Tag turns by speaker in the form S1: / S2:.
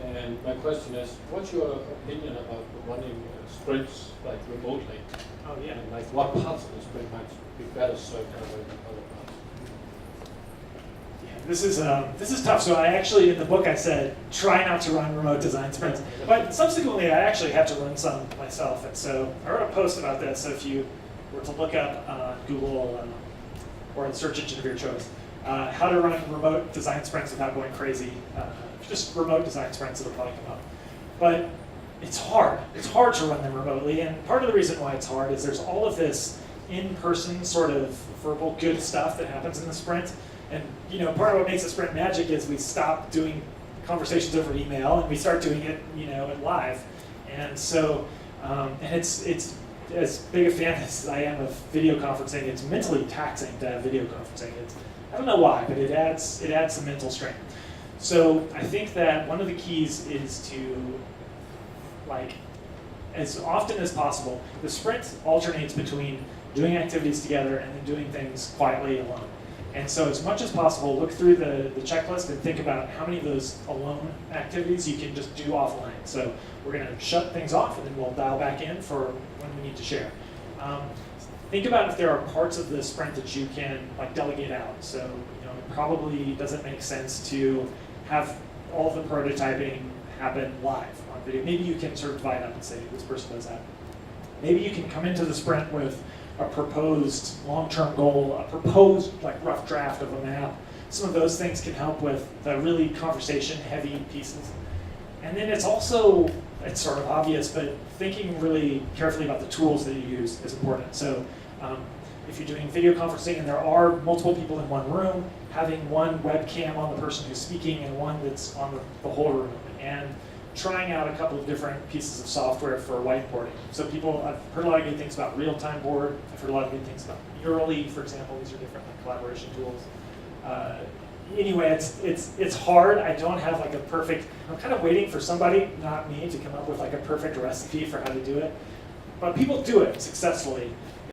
S1: And my question is, what's your opinion about running sprints like remotely?
S2: Oh yeah.
S1: And like what parts of the sprint might be better served that way than other parts?
S2: Yeah, this is tough. So I actually, in the book, I said try not to run remote design sprints. But subsequently, I actually had to run some myself, and so I wrote a post about this. So if you were to look up on Google or in the search engine of your choice, how to run remote design sprints without going crazy, just remote design sprints, it'll probably come up. But it's hard. It's hard to run them remotely, and part of the reason why it's hard is there's all of this in-person sort of verbal good stuff that happens in the sprint. And part of what makes a sprint magic is we stop doing conversations over email and we start doing it, live. And so, and it's as big a fan as I am of video conferencing. It's mentally taxing to have video conferencing. I don't know why, but it adds some mental strain. So I think that one of the keys is to, as often as possible, the sprint alternates between doing activities together and then doing things quietly alone. And so as much as possible, look through the checklist and think about how many of those alone activities you can just do offline. So we're going to shut things off and then we'll dial back in for when we need to share. Think about if there are parts of the sprint that you can delegate out. So it probably doesn't make sense to have all the prototyping happen live on video. Maybe you can sort of divide up and say this person does that. Maybe you can come into the sprint with a proposed long-term goal, a proposed rough draft of a map. Some of those things can help with the really conversation-heavy pieces. And then it's sort of obvious, but thinking really carefully about the tools that you use is important. So if you're doing video conferencing and there are multiple people in one room, having one webcam on the person who's speaking and one that's on the whole room. And trying out a couple of different pieces of software for whiteboarding. So I've heard a lot of good things about real-time board. I've heard a lot of good things about Murally, for example. These are different collaboration tools. Anyway, it's hard. I don't have a perfect, I'm kind of waiting for somebody, not me, to come up with a perfect recipe for how to do it. But people do it successfully.